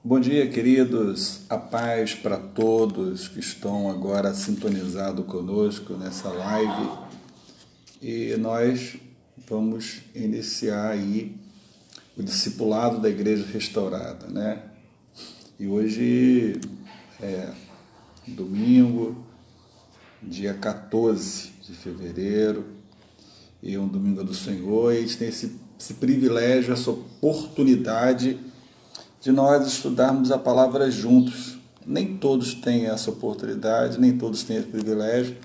Bom dia, queridos. A paz para todos que estão agora sintonizados conosco nessa live. E nós vamos iniciar aí o discipulado da Igreja Restaurada, né? E hoje é domingo, dia 14 de fevereiro, e é um domingo do Senhor, e a gente tem esse privilégio, essa oportunidade de nós estudarmos a palavra juntos. Nem todos têm essa oportunidade, nem todos têm esse privilégio,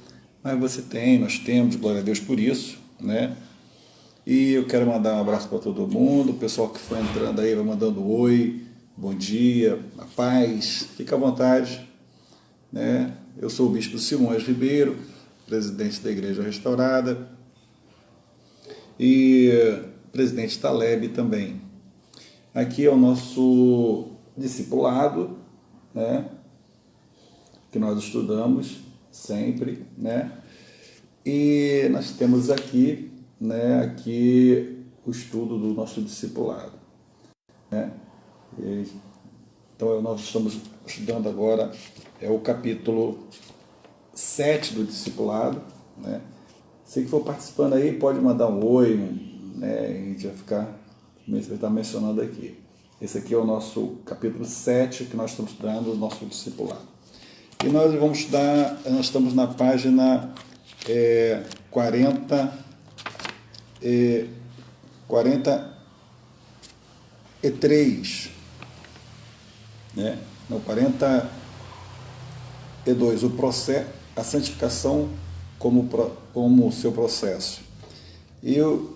mas você tem, nós temos, glória a Deus por isso, né? E eu quero mandar um abraço para todo mundo, o pessoal que foi entrando aí vai mandando oi, bom dia, a paz, fica à vontade, né? Eu sou o Bispo Simões Ribeiro, presidente da Igreja Restaurada, e presidente Taleb também. Aqui é o nosso discipulado, né, que nós estudamos sempre, né, e nós temos aqui, né, aqui o estudo do nosso discipulado, né. Então nós estamos estudando agora o capítulo 7 do discipulado, né. Se que for participando aí, pode mandar um oi, né, a gente vai estar mencionando aqui. Esse aqui é o nosso capítulo 7 que nós estamos estudando, o nosso discipulado. E nós vamos estudar, nós estamos na página 43, né? Não, 42, o processo, a santificação como seu processo. E o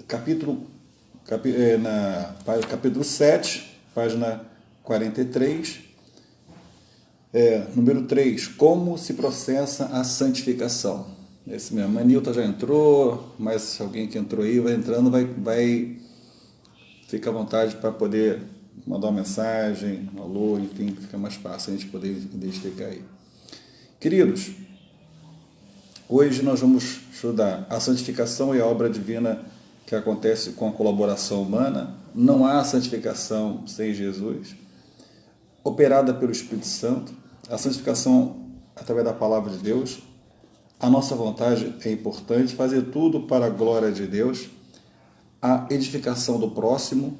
capítulo 7, página 43, número 3, como se processa a santificação. Esse mesmo, a Nilton já entrou, mas se alguém que entrou aí vai entrando, fica à vontade para poder mandar uma mensagem, um alô, enfim, fica mais fácil a gente poder identificar aí. Queridos, hoje nós vamos estudar a santificação e a obra divina que acontece com a colaboração humana. Não há santificação sem Jesus, operada pelo Espírito Santo, a santificação através da palavra de Deus. A nossa vontade é importante, fazer tudo para a glória de Deus, a edificação do próximo,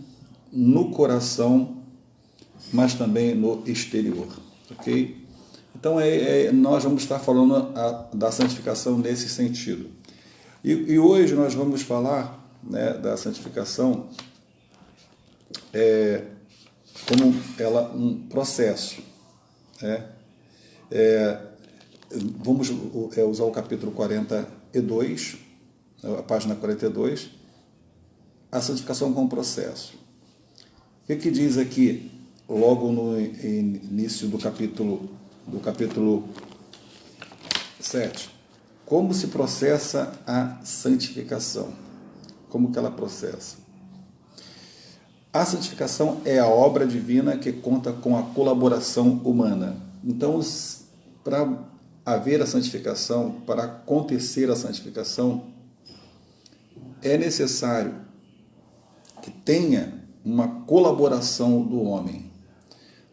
no coração, mas também no exterior, ok? Então nós vamos estar falando da santificação nesse sentido. E hoje nós vamos falar, né, da santificação como ela um processo, né? Vamos usar o capítulo 42, a página 42, a santificação como processo. O que diz aqui, logo no início do capítulo 7? Como se processa a santificação? Como que ela processa? A santificação é a obra divina que conta com a colaboração humana. Então, para haver a santificação, para acontecer a santificação, é necessário que tenha uma colaboração do homem.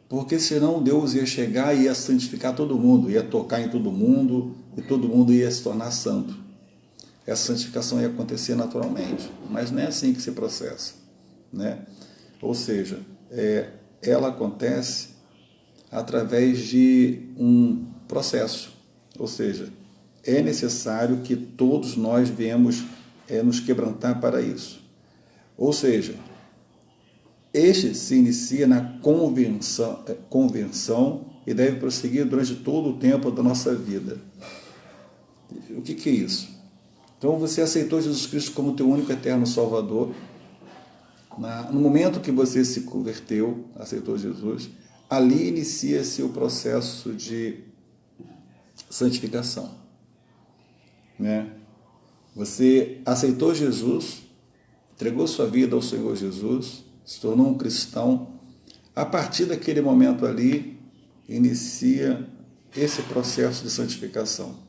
Porque senão Deus ia chegar e ia santificar todo mundo, ia tocar em todo mundo e todo mundo ia se tornar santo. Essa santificação ia acontecer naturalmente, mas não é assim que se processa, né? Ou seja, ela acontece através de um processo, ou seja, é necessário que todos nós venhamos nos quebrantar para isso. Ou seja, este se inicia na conversão e deve prosseguir durante todo o tempo da nossa vida. O que é isso? Então você aceitou Jesus Cristo como teu único eterno Salvador. No momento que você se converteu, aceitou Jesus, ali inicia-se o processo de santificação, né? Você aceitou Jesus, entregou sua vida ao Senhor Jesus, se tornou um cristão. A partir daquele momento ali, inicia esse processo de santificação.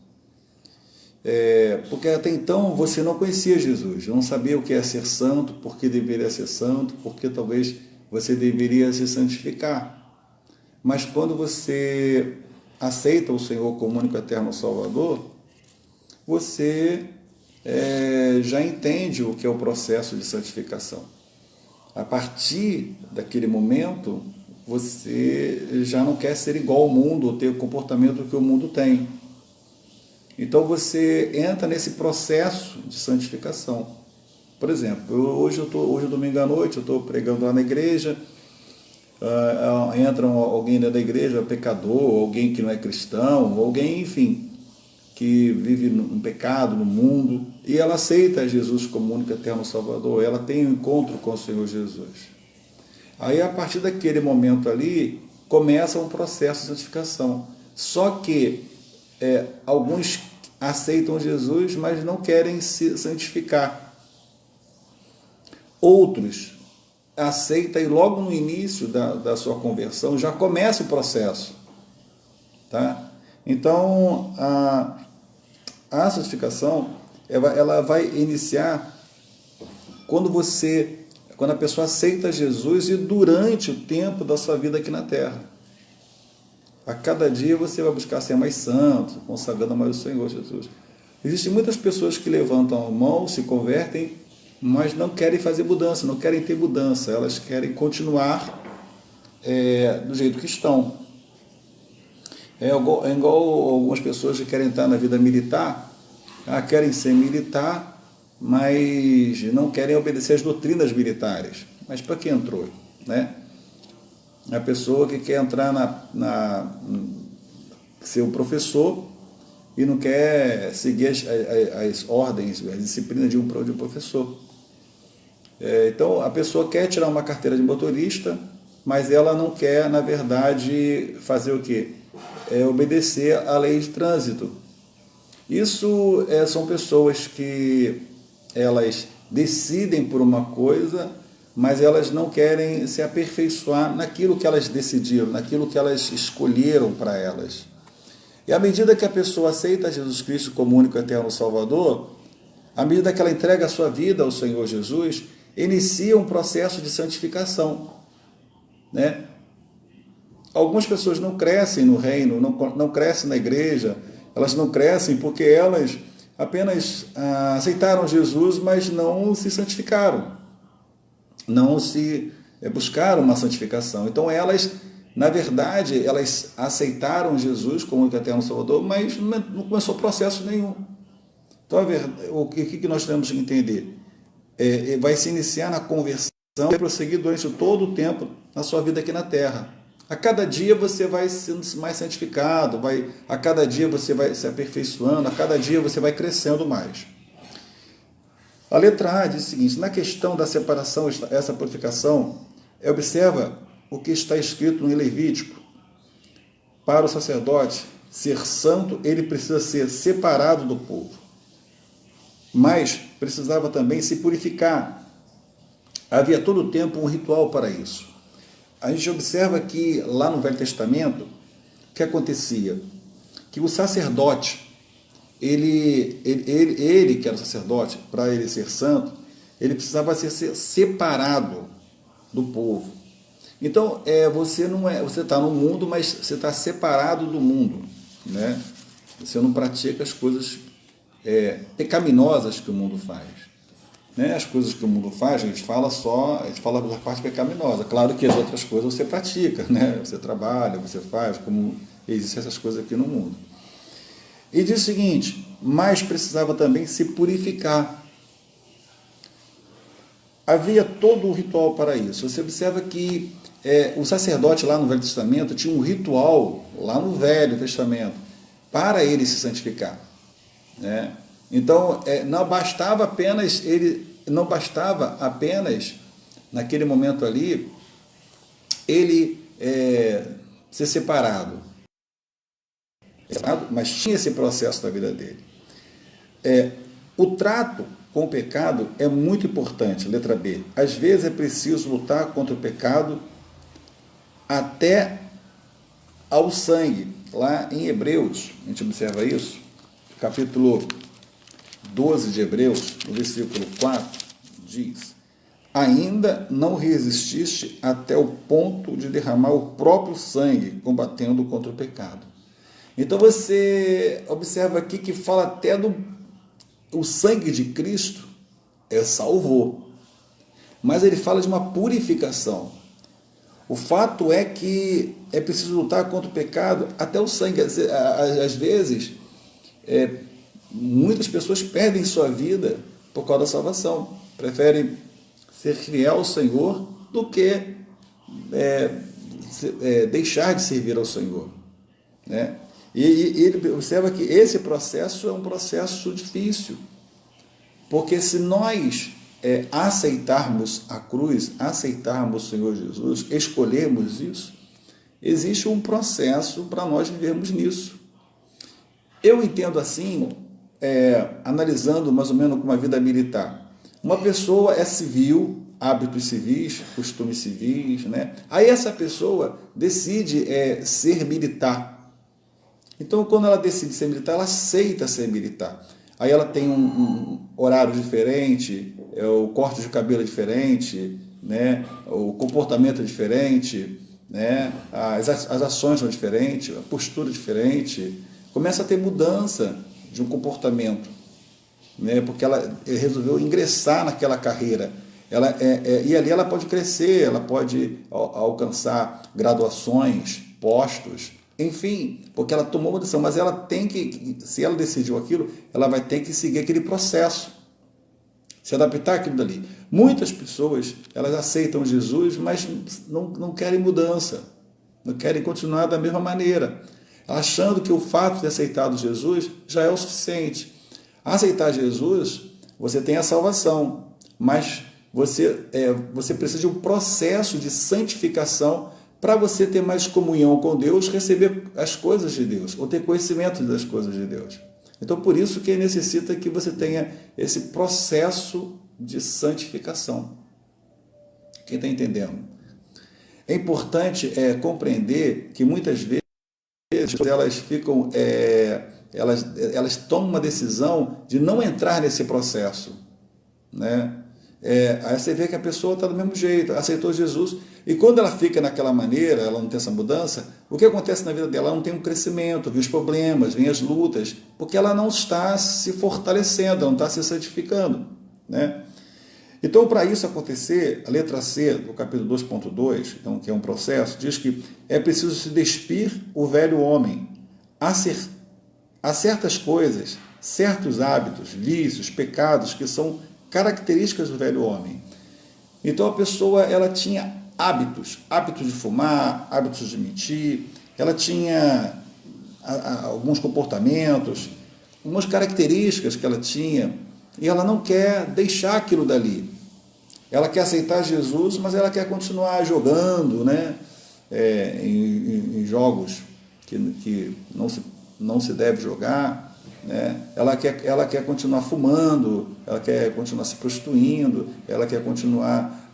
Porque até então você não conhecia Jesus, não sabia o que é ser santo, por que deveria ser santo, porque talvez você deveria se santificar. Mas quando você aceita o Senhor como único eterno Salvador, você já entende o que é o processo de santificação. A partir daquele momento, você já não quer ser igual ao mundo ou ter o comportamento que o mundo tem. Então você entra nesse processo de santificação. Por exemplo, hoje domingo à noite, eu estou pregando lá na igreja, entra alguém da igreja, pecador, alguém que não é cristão, alguém, enfim, que vive no pecado, no mundo, e ela aceita Jesus como único eterno Salvador, ela tem um encontro com o Senhor Jesus. Aí, a partir daquele momento ali, começa um processo de santificação. Só que alguns aceitam Jesus, mas não querem se santificar. Outros aceitam e logo no início da sua conversão já começa o processo. Tá? Então, a santificação ela vai iniciar quando a pessoa aceita Jesus e durante o tempo da sua vida aqui na Terra. A cada dia você vai buscar ser mais santo, consagrando mais o Senhor Jesus. Existem muitas pessoas que levantam a mão, se convertem, mas não querem fazer mudança, não querem ter mudança, elas querem continuar do jeito que estão. É igual algumas pessoas que querem entrar na vida militar, querem ser militar, mas não querem obedecer às doutrinas militares. Mas para que entrou? Né? A pessoa que quer entrar ser um professor e não quer seguir as ordens, a disciplina de um professor. Então, a pessoa quer tirar uma carteira de motorista, mas ela não quer, na verdade, fazer o quê? Obedecer à lei de trânsito. Isso são pessoas que elas decidem por uma coisa, mas elas não querem se aperfeiçoar naquilo que elas decidiram, naquilo que elas escolheram para elas. E à medida que a pessoa aceita Jesus Cristo como único eterno Salvador, à medida que ela entrega a sua vida ao Senhor Jesus, inicia um processo de santificação. Né? Algumas pessoas não crescem no reino, não crescem na igreja, elas não crescem porque elas apenas aceitaram Jesus, mas não se santificaram, não se buscaram uma santificação. Então elas, na verdade, elas aceitaram Jesus como o eterno Salvador, mas não começou processo nenhum. Então o que nós temos que entender? Vai se iniciar na conversão e prosseguir durante todo o tempo na sua vida aqui na Terra. A cada dia você vai sendo mais santificado, a cada dia você vai se aperfeiçoando, a cada dia você vai crescendo mais. A letra A diz o seguinte: na questão da separação, essa purificação, observa o que está escrito em Levítico. Para o sacerdote ser santo, ele precisa ser separado do povo. Mas precisava também se purificar. Havia todo o tempo um ritual para isso. A gente observa que lá no Velho Testamento, o que acontecia? Que o sacerdote, ele que era o sacerdote, para ele ser santo, ele precisava ser separado do povo. Então, você está no mundo, mas você está separado do mundo. Né? Você não pratica as coisas pecaminosas que o mundo faz. Né? As coisas que o mundo faz, a gente fala da parte pecaminosa. Claro que as outras coisas você pratica, né? Você trabalha, você faz, como existem essas coisas aqui no mundo. E diz o seguinte: mas precisava também se purificar. Havia todo um ritual para isso. Você observa que o sacerdote lá no Velho Testamento tinha um ritual lá no Velho Testamento para ele se santificar. Né? Então, não bastava apenas, naquele momento ali, ele ser separado. Mas tinha esse processo da vida dele. O trato com o pecado é muito importante, letra B. Às vezes é preciso lutar contra o pecado até ao sangue. Lá em Hebreus, a gente observa isso, capítulo 12 de Hebreus, no versículo 4, diz: ainda não resististe até o ponto de derramar o próprio sangue, combatendo contra o pecado. Então você observa aqui que fala até do o sangue de Cristo salvou, mas ele fala de uma purificação. O fato é que é preciso lutar contra o pecado até o sangue. Às vezes, muitas pessoas perdem sua vida por causa da salvação, preferem ser fiel ao Senhor do que deixar de servir ao Senhor, né? E ele observa que esse processo é um processo difícil, porque se nós aceitarmos a cruz, aceitarmos o Senhor Jesus, escolhermos isso, existe um processo para nós vivermos nisso. Eu entendo assim, analisando mais ou menos como uma vida militar. Uma pessoa é civil, hábitos civis, costumes civis, né? Aí essa pessoa decide ser militar. Então, quando ela decide ser militar, ela aceita ser militar. Aí ela tem um horário diferente, o corte de cabelo é diferente, né? O comportamento é diferente, né? As ações são diferentes, a postura é diferente. Começa a ter mudança de um comportamento, né? Porque ela resolveu ingressar naquela carreira. E ali ela pode crescer, ela pode alcançar graduações, postos, enfim, porque ela tomou uma decisão, mas ela tem que, se ela decidiu aquilo, ela vai ter que seguir aquele processo, se adaptar àquilo dali. Muitas pessoas, elas aceitam Jesus, mas não querem mudança, não querem continuar da mesma maneira, achando que o fato de aceitado Jesus já é o suficiente. Aceitar Jesus, você tem a salvação, mas você precisa de um processo de santificação para você ter mais comunhão com Deus, receber as coisas de Deus, ou ter conhecimento das coisas de Deus. Então, por isso que necessita que você tenha esse processo de santificação. Quem está entendendo? É importante compreender que muitas vezes elas ficam, elas tomam uma decisão de não entrar nesse processo, né? Aí você vê que a pessoa está do mesmo jeito, aceitou Jesus, e quando ela fica naquela maneira, ela não tem essa mudança, o que acontece na vida dela? Ela não tem um crescimento, vem os problemas, vem as lutas, porque ela não está se fortalecendo, ela não está se santificando, né? Então, para isso acontecer, a letra C do capítulo 2.2, então, que é um processo, diz que é preciso se despir o velho homem, há certas coisas, certos hábitos, vícios, pecados que são características do velho homem. Então a pessoa, ela tinha hábitos de fumar, hábitos de mentir, ela tinha alguns comportamentos, algumas características que ela tinha, e ela não quer deixar aquilo dali. Ela quer aceitar Jesus, mas ela quer continuar jogando, né? Em jogos que não se deve jogar, né? Ela quer continuar fumando, ela quer continuar se prostituindo, ela quer continuar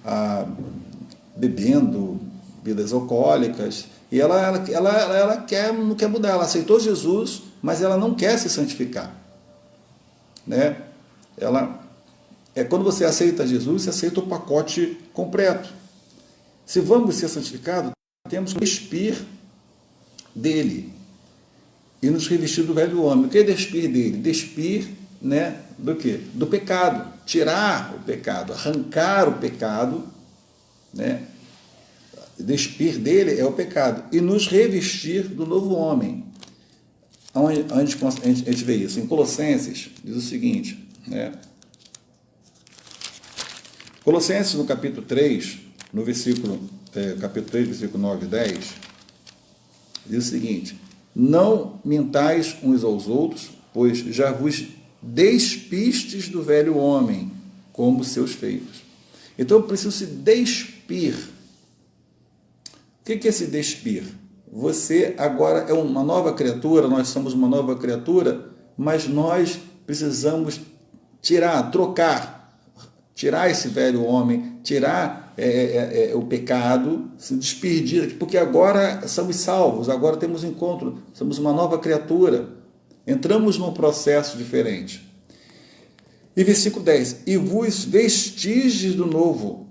bebendo bebidas alcoólicas, e ela não quer mudar. Ela aceitou Jesus, mas ela não quer se santificar, né? Quando você aceita Jesus, você aceita o pacote completo. Se vamos ser santificados, temos que despir dele e nos revestir do velho homem. O que é despir dele? Despir, né, do quê? Do pecado. Tirar o pecado, arrancar o pecado, né? Despir dele é o pecado. E nos revestir do novo homem. Onde a gente vê isso? Em Colossenses, diz o seguinte, né? Colossenses, no capítulo 3, no capítulo 3, versículo 9 e 10, diz o seguinte: não mintais uns aos outros, pois já vos despistes do velho homem, como seus feitos. Então eu preciso se despir. O que é se despir? Você agora é uma nova criatura, nós somos uma nova criatura, mas nós precisamos tirar esse velho homem, tirar o pecado, se despedir, porque agora somos salvos, agora temos encontro, somos uma nova criatura, entramos num processo diferente. E versículo 10, e vos vestistes do novo,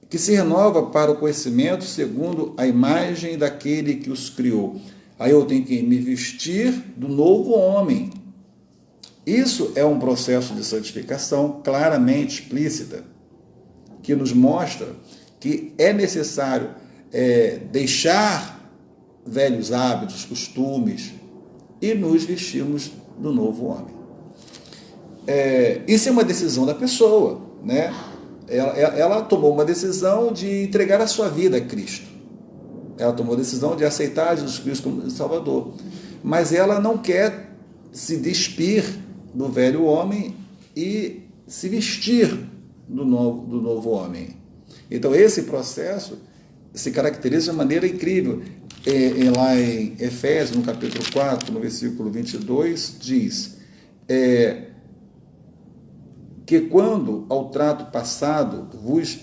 que se renova para o conhecimento segundo a imagem daquele que os criou. Aí eu tenho que me vestir do novo homem. Isso é um processo de santificação claramente explícita, que nos mostra que é necessário deixar velhos hábitos, costumes e nos vestirmos do novo homem. Isso é uma decisão da pessoa, né? Ela tomou uma decisão de entregar a sua vida a Cristo. Ela tomou a decisão de aceitar Jesus Cristo como Salvador. Mas ela não quer se despir do velho homem e se vestir do novo homem. Então, esse processo se caracteriza de maneira incrível. Lá em Efésios, no capítulo 4, no versículo 22, diz que quando ao trato passado vos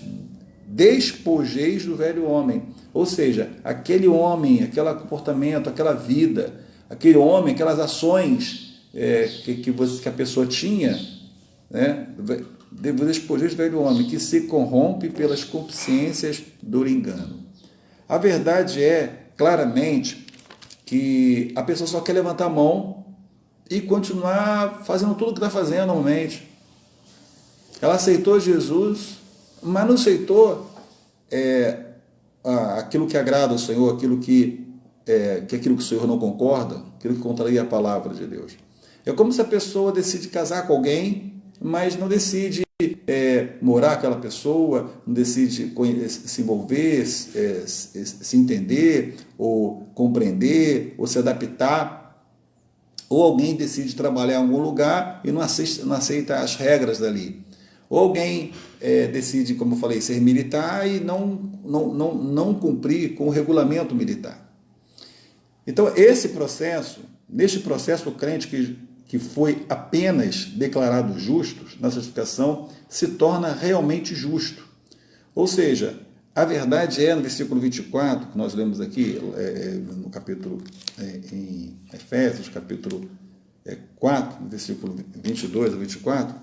despojeis do velho homem, ou seja, aquele homem, aquele comportamento, aquela vida, aquele homem, aquelas ações que a pessoa tinha, né? Despojeis do velho homem, que se corrompe pelas concupiscências do engano. A verdade é, claramente, que a pessoa só quer levantar a mão e continuar fazendo tudo o que está fazendo normalmente. Ela aceitou Jesus, mas não aceitou aquilo que agrada ao Senhor, aquilo que o Senhor não concorda, aquilo que contraria a palavra de Deus. É como se a pessoa decide casar com alguém, mas não decide morar com aquela pessoa, não decide se envolver, se entender, ou compreender, ou se adaptar. Ou alguém decide trabalhar em algum lugar e não aceita as regras dali. Ou alguém decide, como eu falei, ser militar e não cumprir com o regulamento militar. Então, neste processo, o crente que foi apenas declarado justo na santificação se torna realmente justo. Ou seja, a verdade no versículo 24, que nós lemos aqui, no capítulo, em Efésios, capítulo 4, versículo 22 a 24,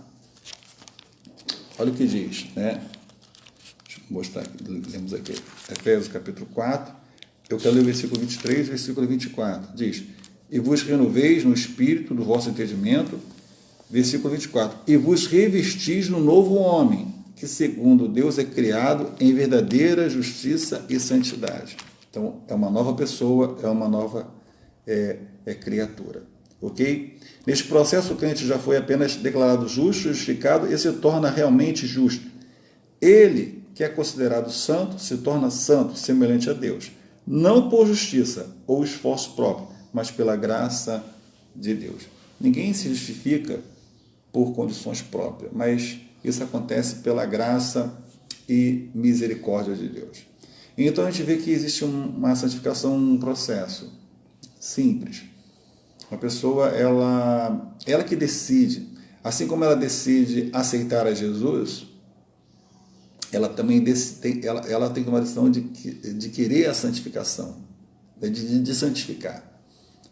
olha o que diz, né? Deixa eu mostrar aqui, lemos aqui, Efésios capítulo 4, eu quero ler o versículo 23 e versículo 24, diz: e vos renoveis no espírito do vosso entendimento, versículo 24, e vos revestis no novo homem, que segundo Deus é criado em verdadeira justiça e santidade. Então, é uma nova pessoa, é uma nova criatura. Ok? Neste processo, o crente já foi apenas declarado justo, justificado e se torna realmente justo. Ele, que é considerado santo, se torna santo, semelhante a Deus. Não por justiça ou esforço próprio, mas pela graça de Deus. Ninguém se justifica por condições próprias, mas isso acontece pela graça e misericórdia de Deus. Então a gente vê que existe uma santificação, um processo simples. Uma pessoa, ela que decide, assim como ela decide aceitar a Jesus, ela também ela tem uma decisão de querer a santificação, de santificar.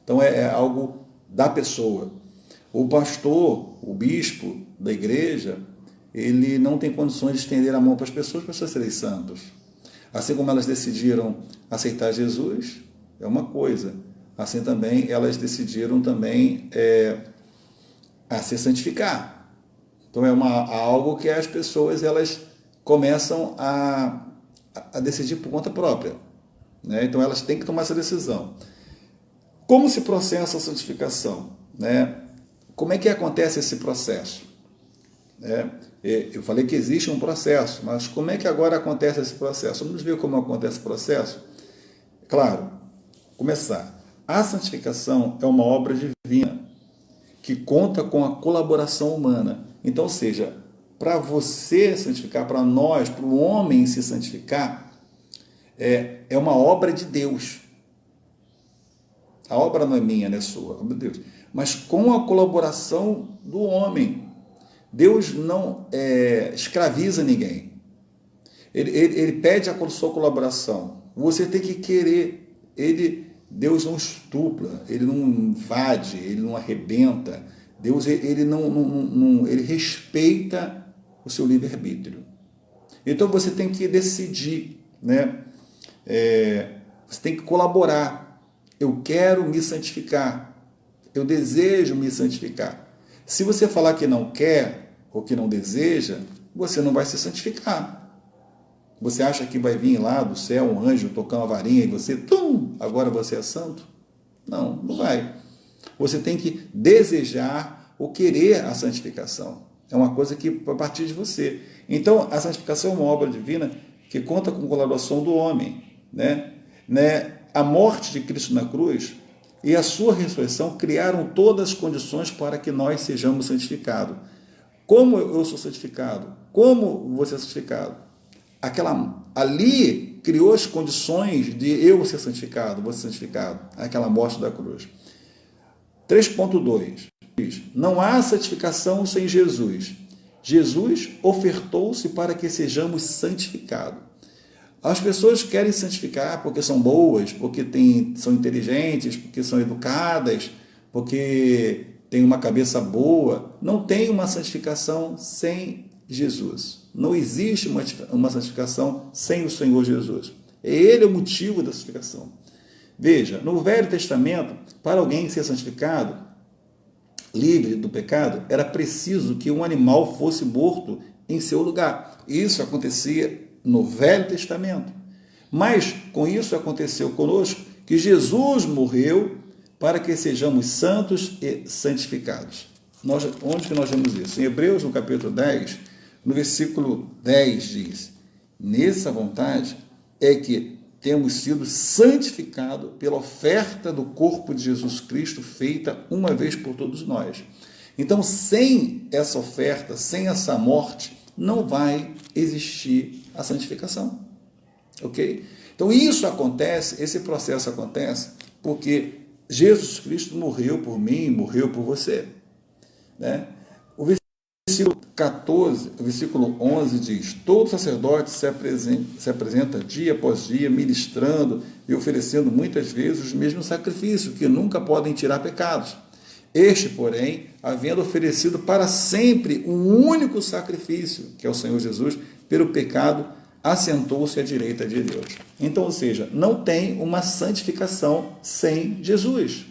Então é algo da pessoa. O pastor, o bispo da igreja, ele não tem condições de estender a mão para as pessoas serem santos. Assim como elas decidiram aceitar Jesus, é uma coisa. Assim também elas decidiram também a se santificar. Então é algo que as pessoas elas começam a decidir por conta própria, né? Então elas têm que tomar essa decisão. Como se processa a santificação, né? Como é que acontece esse processo? Eu falei que existe um processo, mas como é que agora acontece esse processo? Vamos ver como acontece o processo? Claro, começar. A santificação é uma obra divina que conta com a colaboração humana. Então, ou seja, para você santificar, para nós, para o homem se santificar, é uma obra de Deus. A obra não é minha, não é sua, é de Deus. Mas com a colaboração do homem. Deus não escraviza ninguém. Ele pede a sua colaboração. Você tem que querer. Deus não estupra, ele não invade, ele não arrebenta. Deus ele respeita o seu livre-arbítrio. Então você tem que decidir, né? Você tem que colaborar. Eu quero me santificar. Eu desejo me santificar. Se você falar que não quer ou que não deseja, você não vai se santificar. Você acha que vai vir lá do céu um anjo tocar uma varinha e você, agora você é santo? Não, não vai. Você tem que desejar ou querer a santificação. É uma coisa que a partir de você. Então, a santificação é uma obra divina que conta com a colaboração do homem, né? A morte de Cristo na cruz e a sua ressurreição criaram todas as condições para que nós sejamos santificados. Como eu sou santificado? Como você é santificado? Ali criou as condições de eu ser santificado, você ser santificado, aquela morte da cruz. 3.2 diz, não há santificação sem Jesus. Jesus ofertou-se para que sejamos santificados. As pessoas querem santificar porque são boas, porque são inteligentes, porque são educadas, porque têm uma cabeça boa. Não tem uma santificação sem Jesus. Não existe uma santificação sem o Senhor Jesus. Ele é o motivo da santificação. Veja, no Velho Testamento, para alguém ser santificado, livre do pecado, era preciso que um animal fosse morto em seu lugar. Isso acontecia no Velho Testamento. Mas com isso aconteceu conosco que Jesus morreu para que sejamos santos e santificados. Onde que nós vemos isso? Em Hebreus, no capítulo 10, no versículo 10 diz, nessa vontade é que temos sido santificados pela oferta do corpo de Jesus Cristo feita uma vez por todos nós. Então, sem essa oferta, sem essa morte, não vai existir a santificação. Ok? Então, isso acontece, esse processo acontece porque Jesus Cristo morreu por mim, morreu por você. Né? O versículo 14, o versículo 11 diz, todo sacerdote se apresenta dia após dia, ministrando e oferecendo muitas vezes os mesmos sacrifícios, que nunca podem tirar pecados. Este, porém, havendo oferecido para sempre um único sacrifício, que é o Senhor Jesus, pelo pecado, assentou-se à direita de Deus. Então, ou seja, não tem uma santificação sem Jesus.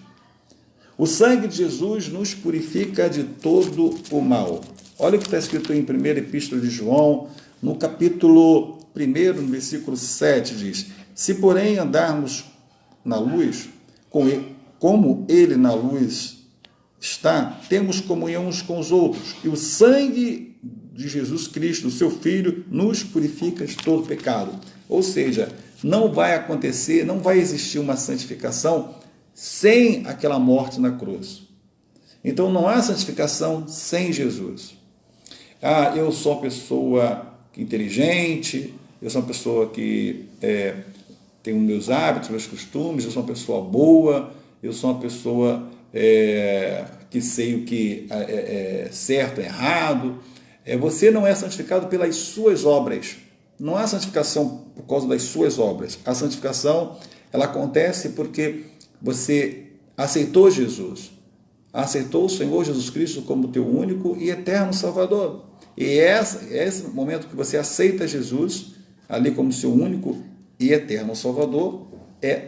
O sangue de Jesus nos purifica de todo o mal. Olha o que está escrito em 1ª Epístola de João, no capítulo 1, no versículo 7, diz, se porém andarmos na luz, como ele na luz está, temos comunhão uns com os outros, e o sangue de Jesus Cristo, o seu Filho, nos purifica de todo pecado. Ou seja, não vai acontecer, não vai existir uma santificação sem aquela morte na cruz. Então não há santificação sem Jesus. Eu sou uma pessoa inteligente, eu sou uma pessoa que tenho meus hábitos, meus costumes, eu sou uma pessoa boa, eu sou uma pessoa que sei o que é certo, é errado. Você não é santificado pelas suas obras. Não há santificação por causa das suas obras. A santificação, ela acontece porque você aceitou Jesus, aceitou o Senhor Jesus Cristo como teu único e eterno Salvador. E esse momento que você aceita Jesus ali como seu único e eterno Salvador,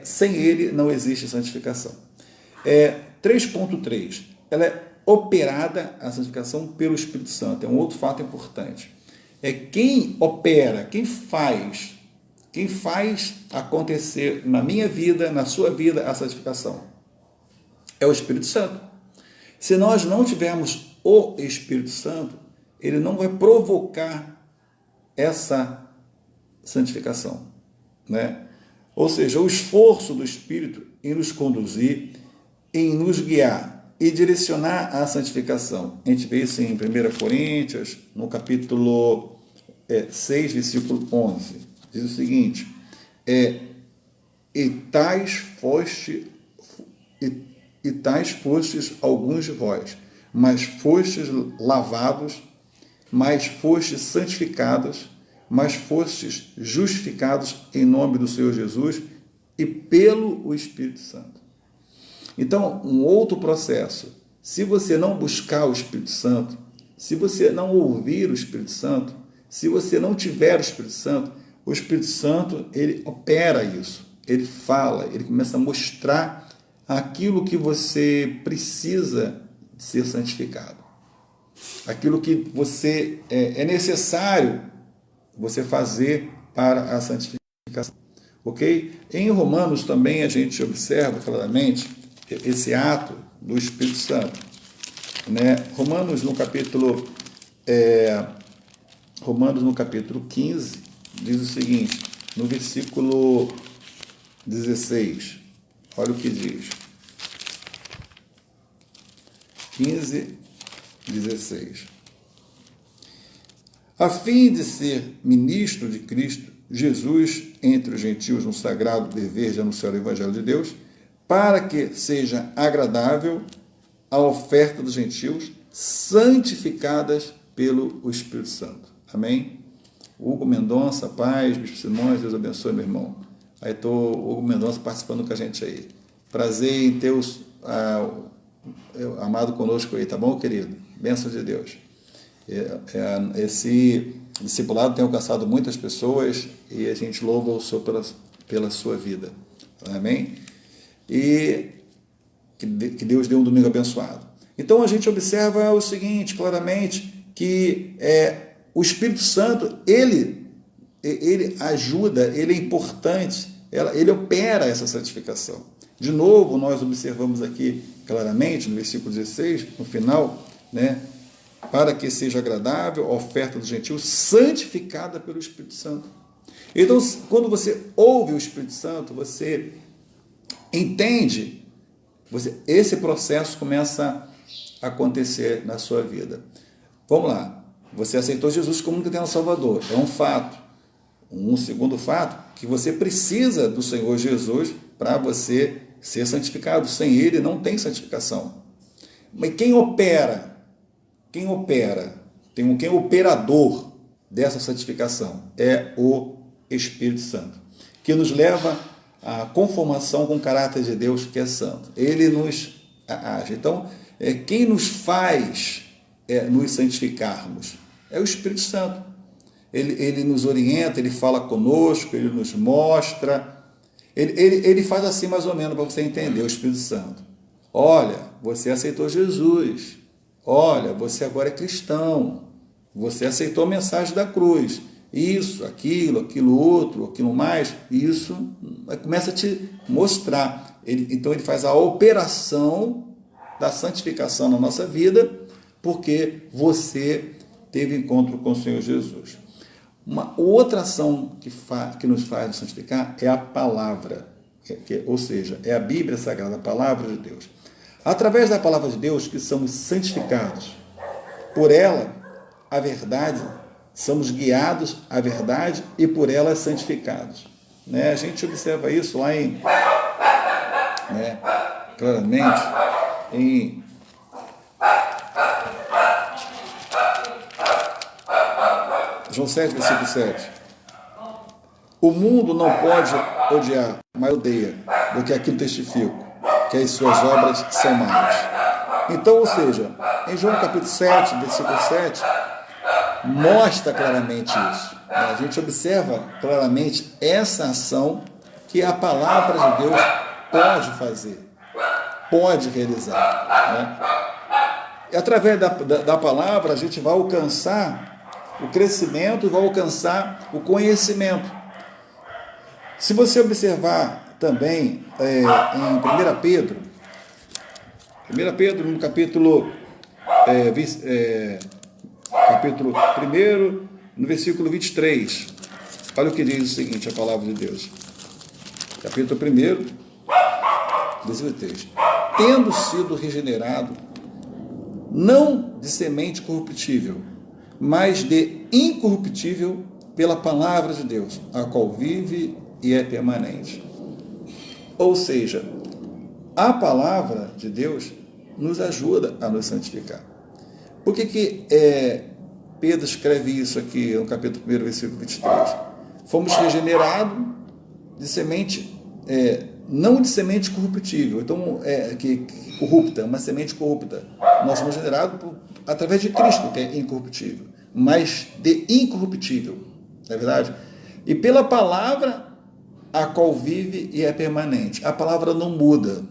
sem ele não existe santificação. 3.3, ela é operada, a santificação, pelo Espírito Santo. É um outro fato importante. Quem opera, quem faz acontecer na minha vida, na sua vida, a santificação. É o Espírito Santo. Se nós não tivermos o Espírito Santo, ele não vai provocar essa santificação. Né? Ou seja, o esforço do Espírito em nos conduzir, em nos guiar e direcionar a santificação. A gente vê isso em 1 Coríntios, no capítulo 6, versículo 11. Diz o seguinte, e tais fostes alguns de vós, mas fostes lavados, mas fostes santificados, mas fostes justificados em nome do Senhor Jesus e pelo o Espírito Santo. Então, um outro processo, se você não buscar o Espírito Santo, se você não ouvir o Espírito Santo, Se você não tiver o Espírito Santo, ele opera isso, ele fala, ele começa a mostrar aquilo que você precisa ser santificado, aquilo que você é necessário você fazer para a santificação, ok? Em Romanos também a gente observa claramente esse ato do Espírito Santo, né? Romanos no capítulo 15 diz o seguinte, no versículo 16, olha o que diz. 15, 16. A fim de ser ministro de Cristo Jesus entre os gentios no sagrado dever de anunciar o Evangelho de Deus, para que seja agradável a oferta dos gentios, santificadas pelo Espírito Santo. Amém? Hugo Mendonça, paz, Bispo Simões, Deus abençoe, meu irmão. Aí estou, Hugo Mendonça, participando com a gente aí. Prazer em ter amado conosco aí, tá bom, querido? Bênçãos de Deus. Esse discipulado tem alcançado muitas pessoas e a gente louva o Senhor pela sua vida. Amém? E que Deus dê um domingo abençoado. Então a gente observa o seguinte, claramente, que o Espírito Santo, ele ajuda, ele é importante, ele opera essa santificação. De novo, nós observamos aqui claramente, no versículo 16, no final, né, para que seja agradável a oferta dos gentios, santificada pelo Espírito Santo. Então, quando você ouve o Espírito Santo, você entende, esse processo começa a acontecer na sua vida. Vamos lá, você aceitou Jesus como único eterno Salvador, é um fato. Um segundo fato, que você precisa do Senhor Jesus para você ser santificado. Sem Ele não tem santificação. Mas quem opera, quem é o operador dessa santificação? É o Espírito Santo, que nos leva à conformação com o caráter de Deus, que é santo. Ele nos age. Então, quem nos faz nos santificarmos? É o Espírito Santo. Ele nos orienta, ele fala conosco, ele nos mostra. Ele faz assim mais ou menos para você entender, o Espírito Santo. Olha, você aceitou Jesus. Olha, você agora é cristão. Você aceitou a mensagem da cruz. Isso, aquilo outro, aquilo mais. Isso começa a te mostrar. Então ele faz a operação da santificação na nossa vida, porque você teve encontro com o Senhor Jesus. Uma outra ação que nos faz nos santificar é a palavra, ou seja, é a Bíblia Sagrada, a palavra de Deus. Através da palavra de Deus que somos santificados. Por ela, a verdade, somos guiados à verdade e por ela santificados. Né? A gente observa isso lá claramente em João 7, versículo 7. O mundo não pode odiar, mas odeia, do que aquilo testifico, que as suas obras são más. Então, ou seja, em João capítulo 7, versículo 7, mostra claramente isso. A gente observa claramente essa ação que a palavra de Deus pode fazer, pode realizar. Né? E através da palavra a gente vai alcançar o crescimento e vai alcançar o conhecimento. Se você observar também em 1 Pedro, no capítulo 1, no versículo 23, olha o que diz o seguinte, a palavra de Deus. Capítulo 1, versículo 3. Tendo sido regenerado, não de semente corruptível, mas de incorruptível pela palavra de Deus, a qual vive e é permanente. Ou seja, a palavra de Deus nos ajuda a nos santificar. Por que Pedro escreve isso aqui no capítulo 1, versículo 23? Fomos regenerados de semente, não de semente corruptível, então, que corrupta, uma semente corrupta. Nós somos regenerados através de Cristo, que é incorruptível. mas de incorruptível, não é verdade? E pela palavra a qual vive e é permanente. A palavra não muda.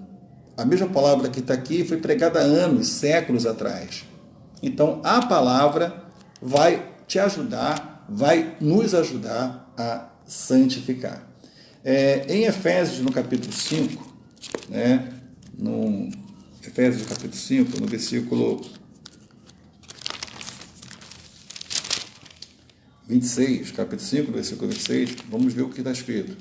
A mesma palavra que está aqui foi pregada há anos, séculos atrás. Então, a palavra vai te ajudar, vai nos ajudar a santificar. Em Efésios, no capítulo 5, né, no Efésios, capítulo 5, no versículo 26, capítulo 5, versículo 26, vamos ver o que está escrito.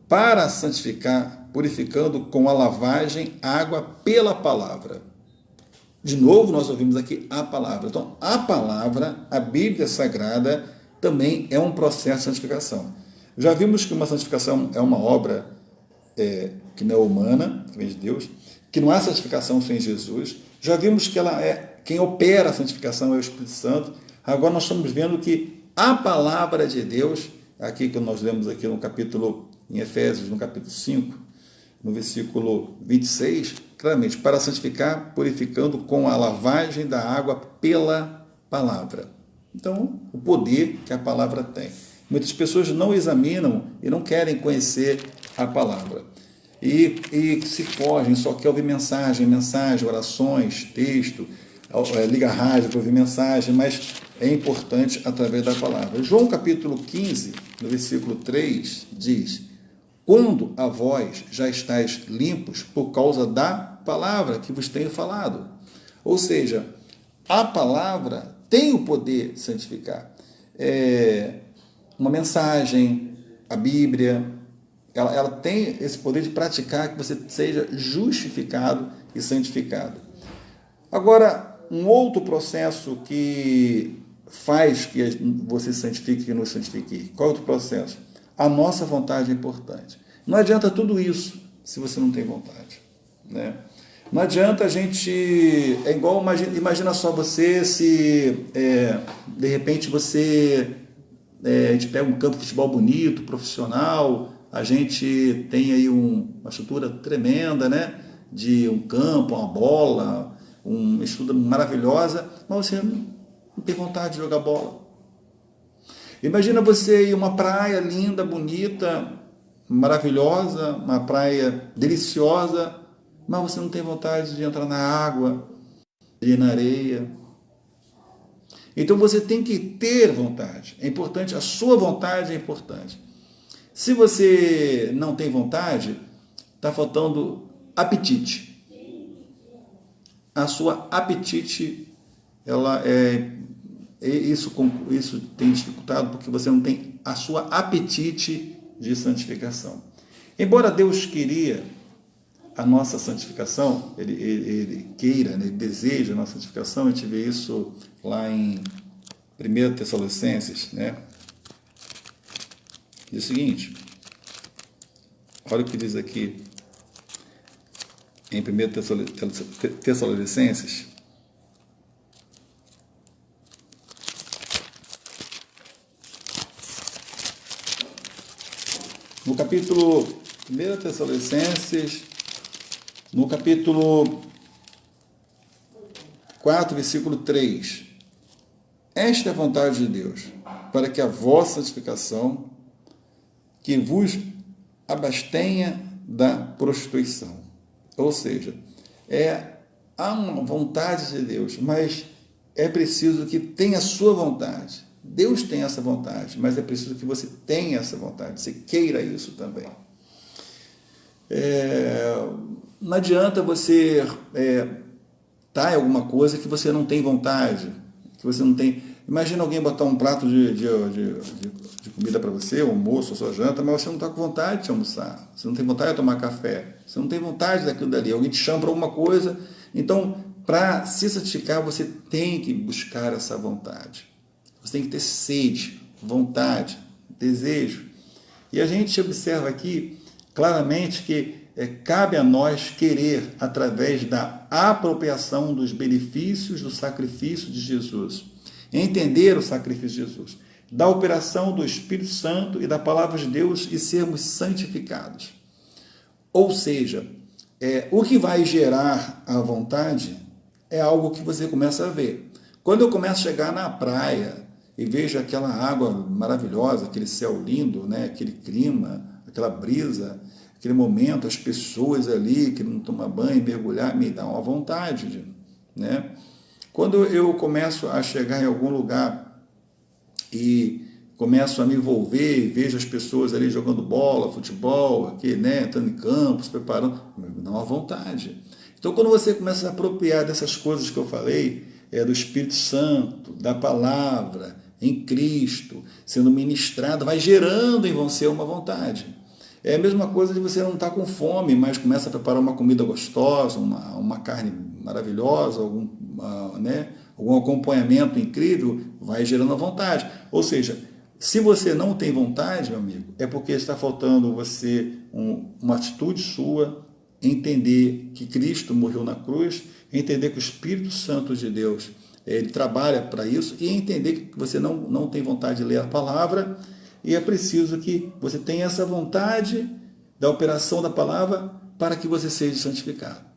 Para santificar, purificando com a lavagem água pela palavra. De novo, nós ouvimos aqui a palavra. Então, a palavra, a Bíblia Sagrada, também é um processo de santificação. Já vimos que uma santificação é uma obra que não é humana, que vem de Deus, que não há santificação sem Jesus. Já vimos que quem opera a santificação é o Espírito Santo. Agora nós estamos vendo que a palavra de Deus, aqui que nós lemos aqui no capítulo, em Efésios, no capítulo 5, no versículo 26, claramente, para santificar, purificando com a lavagem da água pela palavra. Então, o poder que a palavra tem. Muitas pessoas não examinam e não querem conhecer a palavra. E se fogem, só quer ouvir mensagem, orações, texto, liga a rádio para ouvir mensagem, mas é importante através da palavra. João capítulo 15, no versículo 3, diz: quando a vós já estáis limpos por causa da palavra que vos tenho falado. Ou seja, a palavra tem o poder de santificar. Uma mensagem, a Bíblia, ela tem esse poder de praticar que você seja justificado e santificado. Agora, um outro processo que faz que você se santifique e nos santifique. Qual é o outro processo? A nossa vontade é importante. Não adianta tudo isso se você não tem vontade, né? Não adianta a gente... É igual, imagina só você se, de repente, a gente pega um campo de futebol bonito, profissional, a gente tem aí uma estrutura tremenda, né? De um campo, uma bola, uma estrutura maravilhosa, mas você não tem vontade de jogar bola. Imagina você ir a uma praia linda, bonita, maravilhosa, uma praia deliciosa, mas você não tem vontade de entrar na água, de ir na areia. Então você tem que ter vontade. É importante, a sua vontade é importante. Se você não tem vontade, está faltando apetite. A sua apetite, isso tem dificultado porque você não tem a sua apetite de santificação. Embora Deus queria a nossa santificação, Ele queira, né, Ele deseja a nossa santificação, a gente vê isso lá em 1 Tessalonicenses, né? Diz o seguinte, olha o que diz aqui em 1 Tessalonicenses, no capítulo 1 Tessalonicenses, no capítulo 4, versículo 3. Esta é a vontade de Deus, para que a vossa santificação, que vos abastenha da prostituição. Ou seja, há uma vontade de Deus, mas é preciso que tenha a sua vontade. Deus tem essa vontade, mas é preciso que você tenha essa vontade, você queira isso também. Não adianta você estar em alguma coisa que você não tem vontade, que você não tem... Imagina alguém botar um prato de comida para você, um almoço, a sua janta, mas você não está com vontade de almoçar, você não tem vontade de tomar café, você não tem vontade daquilo dali, alguém te chama para alguma coisa. Então, para se santificar, você tem que buscar essa vontade. Você tem que ter sede, vontade, desejo. E a gente observa aqui claramente que cabe a nós querer, através da apropriação dos benefícios do sacrifício de Jesus, entender o sacrifício de Jesus, da operação do Espírito Santo e da palavra de Deus e sermos santificados. Ou seja, o que vai gerar a vontade é algo que você começa a ver. Quando eu começo a chegar na praia e vejo aquela água maravilhosa, aquele céu lindo, né? Aquele clima, aquela brisa, aquele momento, as pessoas ali que não tomam banho, mergulhar, me dá uma vontade, né? Quando eu começo a chegar em algum lugar e começo a me envolver e vejo as pessoas ali jogando bola, futebol, aqui, né, entrando em campo, se preparando, me dá uma vontade. Então, quando você começa a se apropriar dessas coisas que eu falei, do Espírito Santo, da palavra, em Cristo, sendo ministrado, vai gerando em você uma vontade. É a mesma coisa de você não estar com fome, mas começa a preparar uma comida gostosa, uma carne maravilhosa, algum acompanhamento incrível, vai gerando a vontade. Ou seja, se você não tem vontade, meu amigo, é porque está faltando você uma atitude sua, entender que Cristo morreu na cruz, entender que o Espírito Santo de Deus, ele trabalha para isso, e entender que você não tem vontade de ler a palavra, e é preciso que você tenha essa vontade da operação da palavra para que você seja santificado.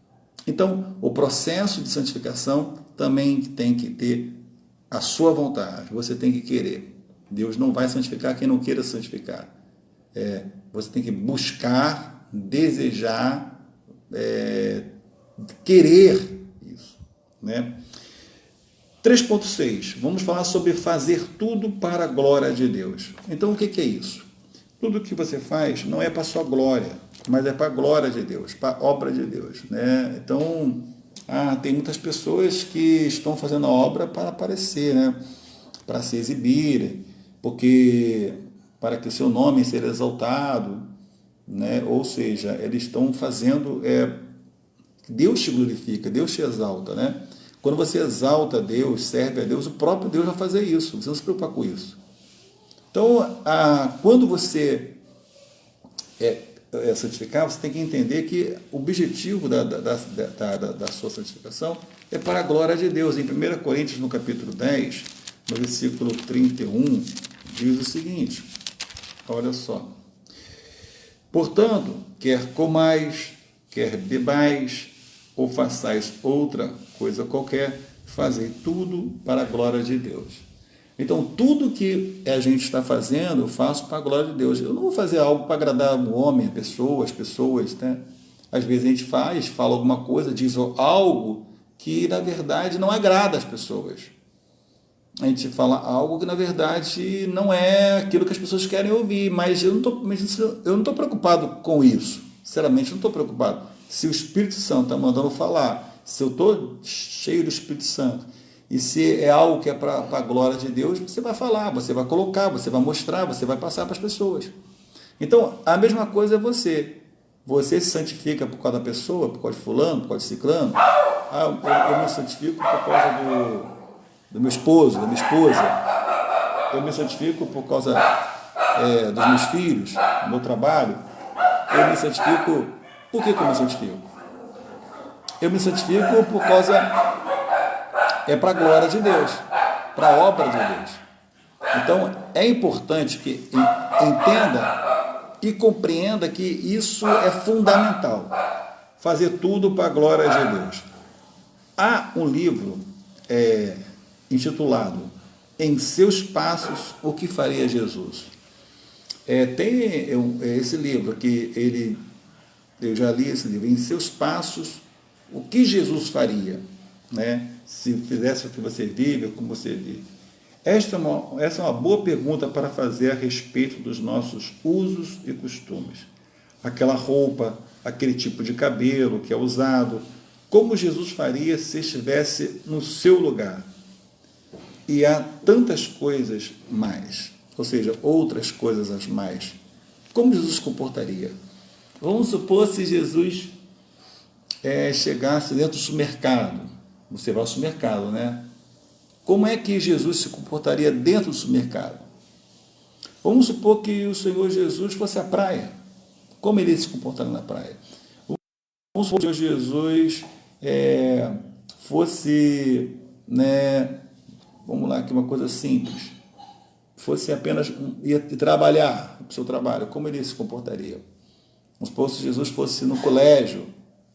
Então, o processo de santificação também tem que ter a sua vontade, você tem que querer. Deus não vai santificar quem não queira santificar. Você tem que buscar, desejar, querer isso, né? 3.6, vamos falar sobre fazer tudo para a glória de Deus. Então, o que é isso? Tudo que você faz não é para a sua glória, mas é para a glória de Deus, para a obra de Deus, né? Então, tem muitas pessoas que estão fazendo a obra para aparecer, né? Para se exibirem, para que o seu nome seja exaltado, né? Ou seja, eles estão fazendo, Deus te glorifica, Deus te exalta, né? Quando você exalta a Deus, serve a Deus, o próprio Deus vai fazer isso, você não se preocupa com isso. Então, quando você santificar, você tem que entender que o objetivo da sua santificação é para a glória de Deus. Em 1 Coríntios, no capítulo 10, no versículo 31, diz o seguinte, olha só. Portanto, quer comais, quer bebais, ou façais outra coisa qualquer, fazei tudo para a glória de Deus. Então, tudo que a gente está fazendo, eu faço para a glória de Deus. Eu não vou fazer algo para agradar o homem, as pessoas, né? Às vezes a gente fala alguma coisa, diz algo que, na verdade, não agrada as pessoas. A gente fala algo que, na verdade, não é aquilo que as pessoas querem ouvir, mas eu não estou preocupado com isso. Sinceramente, eu não estou preocupado. Se o Espírito Santo está mandando falar, se eu estou cheio do Espírito Santo, e se é algo que é para a glória de Deus, você vai falar, você vai colocar, você vai mostrar, você vai passar para as pessoas. Então, a mesma coisa é você. Você se santifica por causa da pessoa, por causa de fulano, por causa de ciclano. Eu me santifico por causa do meu esposo, da minha esposa. Eu me santifico por causa dos meus filhos, do meu trabalho. Eu me santifico. Por que eu me santifico? Eu me santifico por causa... para a glória de Deus, para a obra de Deus. Então, é importante que entenda e compreenda que isso é fundamental. Fazer tudo para a glória de Deus. Há um livro intitulado Em Seus Passos, o que faria Jesus? Tem esse livro que eu já li esse livro, Em Seus Passos, o que Jesus faria, né? Se fizesse o que você vive, como você vive. Essa é uma boa pergunta para fazer a respeito dos nossos usos e costumes. Aquela roupa, aquele tipo de cabelo que é usado, como Jesus faria se estivesse no seu lugar? E há tantas coisas mais, ou seja, outras coisas as mais. Como Jesus se comportaria? Vamos supor se Jesus chegasse dentro do supermercado. Você vai ao supermercado, né? Como é que Jesus se comportaria dentro do supermercado? Vamos supor que o Senhor Jesus fosse à praia. Como ele se comportaria na praia? Vamos supor que o Senhor Jesus fosse, né? Vamos lá, aqui uma coisa simples. Fosse apenas ir trabalhar para o seu trabalho. Como ele se comportaria? Vamos supor que Jesus fosse no colégio,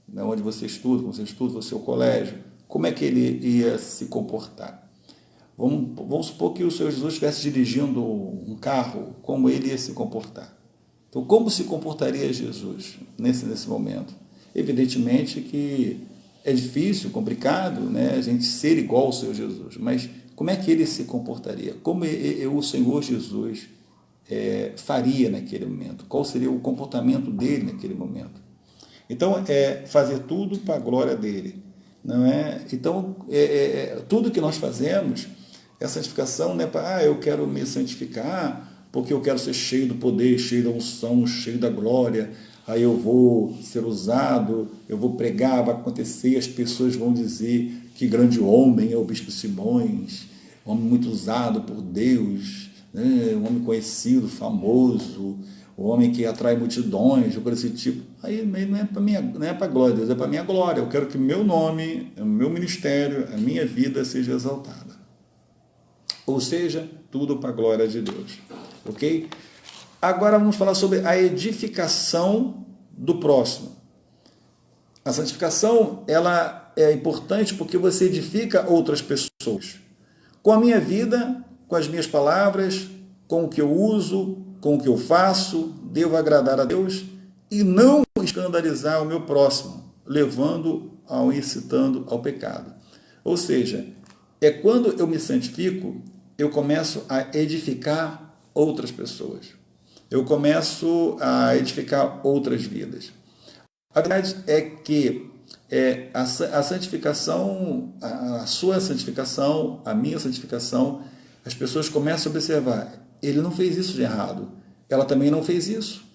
né, onde você estuda, o seu colégio. Como é que ele ia se comportar? Vamos supor que o Senhor Jesus estivesse dirigindo um carro, como ele ia se comportar? Então, como se comportaria Jesus nesse momento? Evidentemente que é difícil, complicado, né, a gente ser igual ao Senhor Jesus, mas como é que ele se comportaria? Como o Senhor Jesus faria naquele momento? Qual seria o comportamento dele naquele momento? Então, fazer tudo para a glória dele. Não é? Então, tudo que nós fazemos, a santificação não é para, eu quero me santificar porque eu quero ser cheio do poder, cheio da unção, cheio da glória, aí eu vou ser usado, eu vou pregar, vai acontecer, as pessoas vão dizer que grande homem é o Bispo Simões, um homem muito usado por Deus, né? Um homem conhecido, famoso, um homem que atrai multidões, coisa desse tipo. Aí não é para a glória de Deus, é para a minha glória. Eu quero que meu nome, o meu ministério, a minha vida seja exaltada. Ou seja, tudo para a glória de Deus. Ok? Agora vamos falar sobre a edificação do próximo. A santificação, ela é importante porque você edifica outras pessoas. Com a minha vida, com as minhas palavras, com o que eu uso, com o que eu faço, devo agradar a Deus e não escandalizar o meu próximo, levando ao incitando ao pecado. Ou seja, quando eu me santifico, eu começo a edificar outras pessoas. Eu começo a edificar outras vidas. A verdade é que a santificação, a sua santificação, a minha santificação, as pessoas começam a observar, ele não fez isso de errado, ela também não fez isso,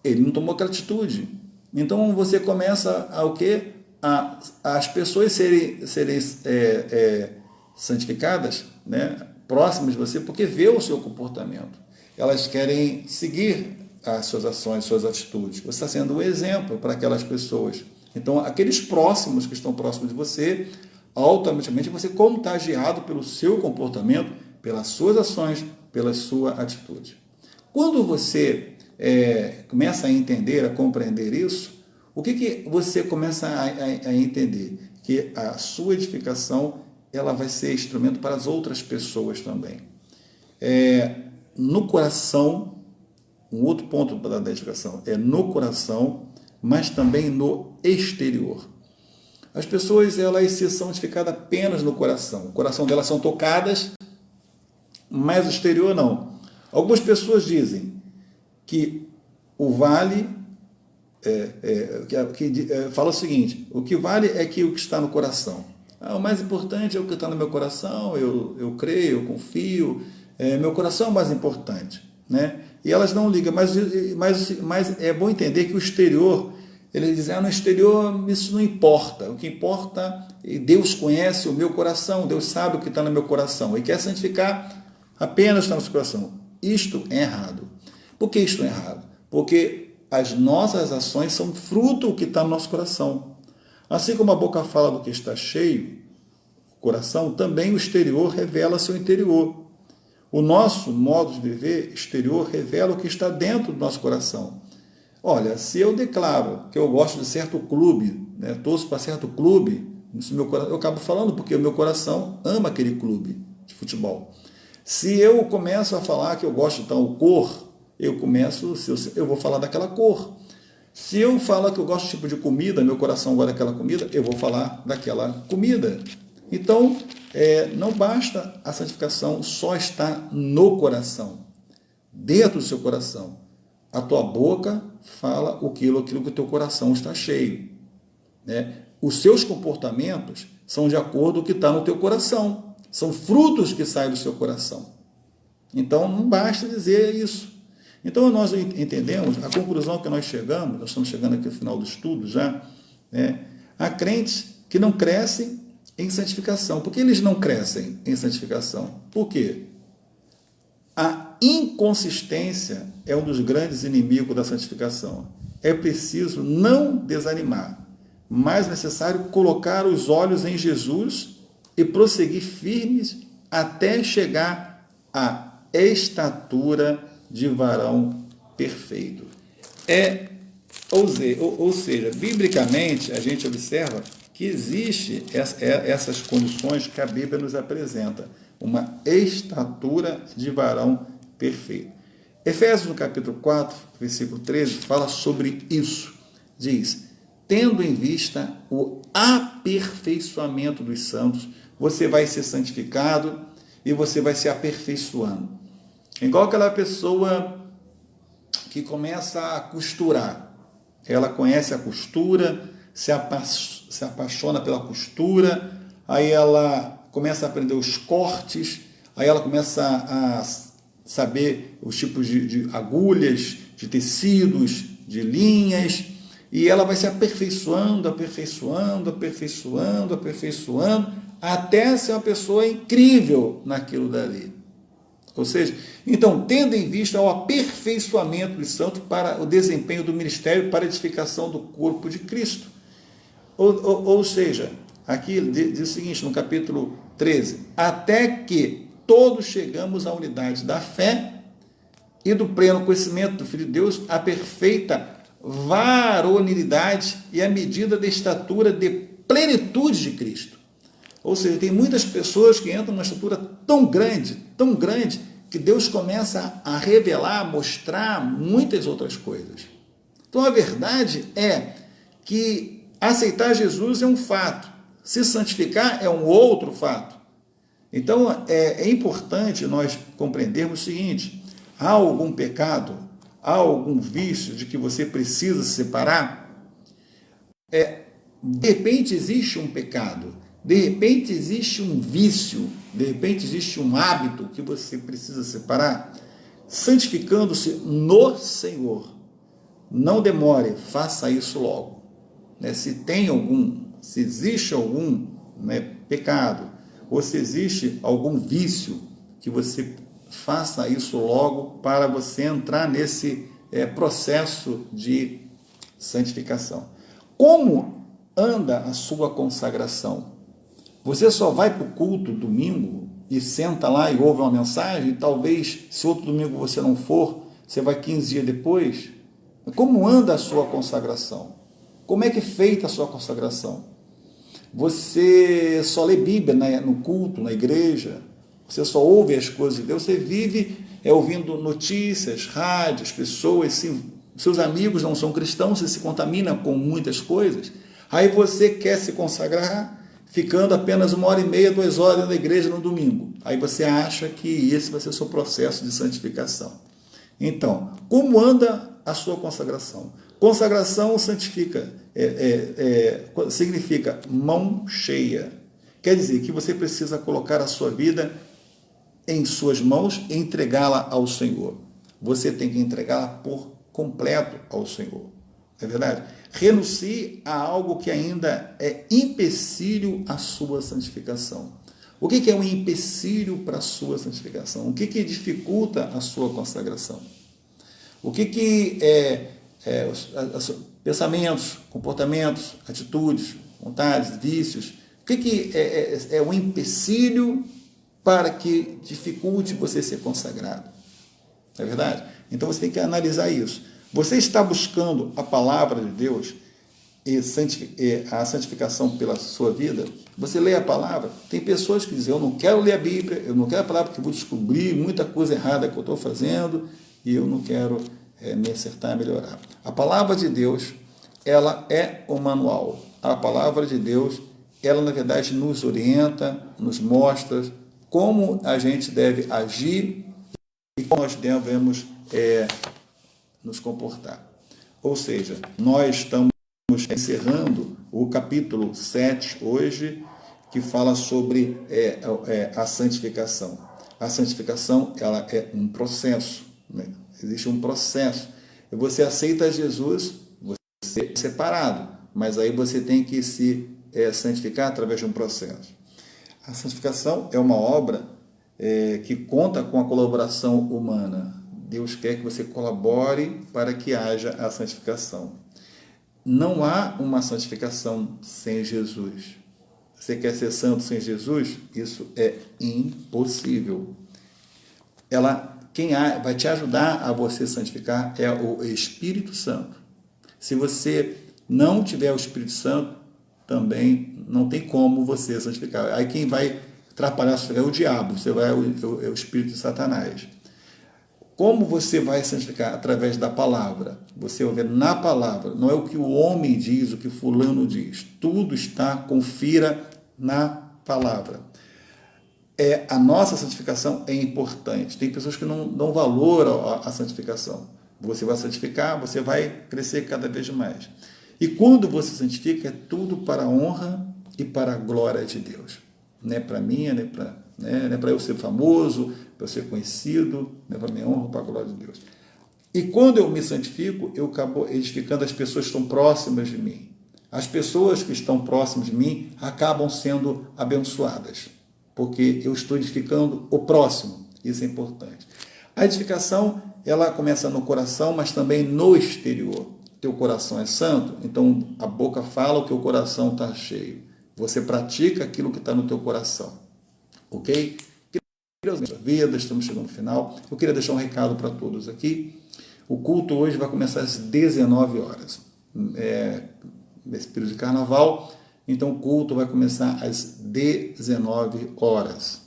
ele não tomou aquela atitude. Então você começa a o quê? As pessoas serem santificadas, né, próximas de você, porque vê o seu comportamento. Elas querem seguir as suas ações, suas atitudes. Você está sendo um exemplo para aquelas pessoas. Então, aqueles próximos que estão próximos de você, automaticamente você é contagiado pelo seu comportamento, pelas suas ações, pela sua atitude. Quando você começa a entender, a compreender isso, o que você começa a entender? Que a sua edificação ela vai ser instrumento para as outras pessoas também. No coração, um outro ponto da edificação é no coração, mas também no exterior. As pessoas elas se santificadas apenas no coração. O coração delas são tocadas, mas o exterior não. Algumas pessoas dizem que o vale fala o seguinte: o que vale é que o que está no coração. O mais importante é o que está no meu coração. Eu creio, eu confio. Meu coração é o mais importante, né? E elas não ligam, mas é bom entender que o exterior, eles dizem, no exterior isso não importa, o que importa, Deus conhece o meu coração, Deus sabe o que está no meu coração, e quer santificar apenas está no seu coração. Isto é errado. Por que isto é errado? Porque as nossas ações são fruto do que está no nosso coração. Assim como a boca fala do que está cheio, o coração, também o exterior revela seu interior. O nosso modo de viver exterior revela o que está dentro do nosso coração. Olha, se eu declaro que eu gosto de certo clube, né, torço para certo clube, eu acabo falando porque o meu coração ama aquele clube de futebol. Se eu começo a falar que eu gosto de tal cor, eu vou falar daquela cor. Se eu falo que eu gosto de tipo de comida, meu coração gosta daquela comida, eu vou falar daquela comida. Então, não basta a santificação só estar no coração, dentro do seu coração. A tua boca fala aquilo que o teu coração está cheio, né? Os seus comportamentos são de acordo com o que está no teu coração, são frutos que saem do seu coração. Então, não basta dizer isso. Então, nós entendemos, a conclusão que nós chegamos, nós estamos chegando aqui ao final do estudo já, né? Há crentes que não crescem em santificação. Por que eles não crescem em santificação? Por quê? A inconsistência é um dos grandes inimigos da santificação. É preciso não desanimar, mas é necessário colocar os olhos em Jesus e prosseguir firmes até chegar à estatura de varão perfeito. Ou seja, biblicamente a gente observa que existe essas condições que a Bíblia nos apresenta. uma estatura de varão perfeito. Efésios, no capítulo 4, versículo 13, fala sobre isso. Diz: tendo em vista o aperfeiçoamento dos santos, você vai ser santificado e você vai se aperfeiçoando. Igual aquela pessoa que começa a costurar. Ela conhece a costura, se apaixona pela costura, aí ela começa a aprender os cortes, aí ela começa a saber os tipos de agulhas, de tecidos, de linhas, e ela vai se aperfeiçoando, até ser uma pessoa incrível naquilo dali. Ou seja, então, tendo em vista o aperfeiçoamento dos santos para o desempenho do ministério, para a edificação do corpo de Cristo. Ou seja, aqui diz o seguinte, no capítulo 13, até que todos chegamos à unidade da fé e do pleno conhecimento do Filho de Deus, a perfeita varonilidade e a medida da estatura de plenitude de Cristo. Ou seja, tem muitas pessoas que entram numa estatura tão grande, que Deus começa a revelar, a mostrar muitas outras coisas. Então, a verdade é que aceitar Jesus é um fato, se santificar é um outro fato. Então, é importante nós compreendermos o seguinte: há algum pecado, há algum vício de que você precisa se separar? De repente existe um pecado, de repente existe um vício, de repente existe um hábito que você precisa separar, santificando-se no Senhor. Não demore, faça isso logo. Se existe algum pecado, ou se existe algum vício, que você faça isso logo para você entrar nesse processo de santificação. Como anda a sua consagração? Você só vai para o culto domingo e senta lá e ouve uma mensagem, e talvez, se outro domingo você não for, você vai 15 dias depois? Como anda a sua consagração? Como é que é feita a sua consagração? Você só lê Bíblia no culto, na igreja? Você só ouve as coisas de Deus? Você vive ouvindo notícias, rádios, pessoas, seus amigos não são cristãos, você se contamina com muitas coisas. Aí você quer se consagrar ficando apenas 1h30, 2 horas na igreja no domingo. Aí você acha que esse vai ser o seu processo de santificação. Então, como anda a sua consagração? Consagração significa mão cheia. Quer dizer que você precisa colocar a sua vida em suas mãos e entregá-la ao Senhor. Você tem que entregá-la por completo ao Senhor. É verdade? Renuncie a algo que ainda é empecilho à sua santificação. O que é um empecilho para a sua santificação? O que dificulta a sua consagração? O que pensamentos, comportamentos, atitudes, vontades, vícios? O que é um empecilho para que dificulte você ser consagrado? É verdade? Então você tem que analisar isso. Você está buscando a palavra de Deus e a santificação pela sua vida? Você lê a palavra? Tem pessoas que dizem: eu não quero ler a Bíblia, eu não quero a palavra porque eu vou descobrir muita coisa errada que eu estou fazendo e eu não quero me acertar e melhorar. A palavra de Deus, ela é o manual. A palavra de Deus, ela na verdade nos orienta, nos mostra como a gente deve agir e como nós devemos nos comportar. Ou seja, nós estamos encerrando o capítulo 7 hoje, que fala sobre a santificação. A santificação, ela é um processo, né? Existe um processo. Você aceita Jesus, você é separado, mas aí você tem que se santificar através de um processo. A santificação é uma obra que conta com a colaboração humana. Deus quer que você colabore para que haja a santificação. Não há uma santificação sem Jesus. Você quer ser santo sem Jesus? Isso é impossível. Quem vai te ajudar a você santificar é o Espírito Santo. Se você não tiver o Espírito Santo, também não tem como você santificar. Aí quem vai atrapalhar a santificação é o diabo, você vai, é o espírito de Satanás. Como você vai santificar? Através da palavra. Você vai ver na palavra. Não é o que o homem diz, o que fulano diz. Tudo está, confira na palavra. A nossa santificação é importante. Tem pessoas que não dão valor à santificação. Você vai santificar, você vai crescer cada vez mais. E quando você santifica, é tudo para a honra e para a glória de Deus. Não é para mim, não é para eu ser famoso, para eu ser conhecido, não é para minha honra, para a glória de Deus. E quando eu me santifico, eu acabo edificando as pessoas que estão próximas de mim. As pessoas que estão próximas de mim acabam sendo abençoadas, porque eu estou edificando o próximo. Isso é importante. A edificação, ela começa no coração, mas também no exterior. Teu coração é santo, então a boca fala o que o coração está cheio. Você pratica aquilo que está no teu coração. Ok? Deus na sua vida, estamos chegando no final. Eu queria deixar um recado para todos aqui. O culto hoje vai começar às 19 horas. Nesse período de carnaval, então o culto vai começar às 19 horas.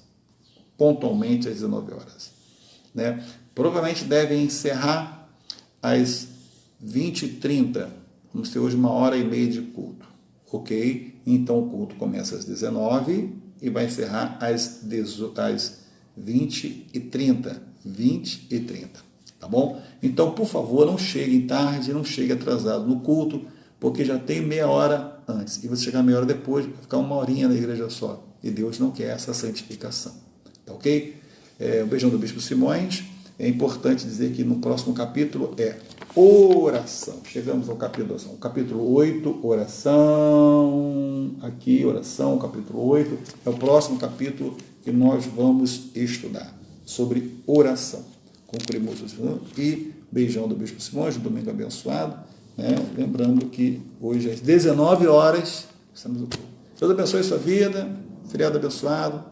Pontualmente às 19 horas. Né? Provavelmente devem encerrar às 20h30. Vamos ter hoje 1h30 de culto. Ok? Então o culto começa às 19 e vai encerrar às 20h30. 20h30. Tá bom? Então, por favor, não cheguem tarde, não cheguem atrasado no culto, porque já tem meia hora antes. E você chegar meia hora depois, vai ficar 1 horinha na igreja só. E Deus não quer essa santificação. Tá ok? Um beijão do Bispo Simões. É importante dizer que no próximo capítulo é oração. Chegamos ao capítulo oração. Capítulo 8, oração. Aqui, oração, capítulo 8. É o próximo capítulo que nós vamos estudar sobre oração. Concluímos e beijão do Bispo Simões, domingo abençoado. Né? Lembrando que hoje às 19 horas estamos no culto. Deus abençoe a sua vida. Feriado abençoado.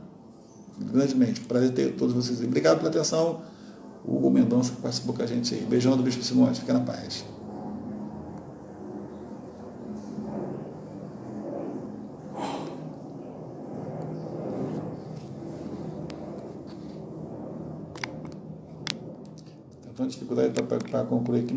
Grandemente. Prazer ter todos vocês. Obrigado pela atenção. O Hugo Mendonça que participou com a gente aí. Beijão do Bispo Simões. Fica na paz. Então, dificuldade para concluir aqui.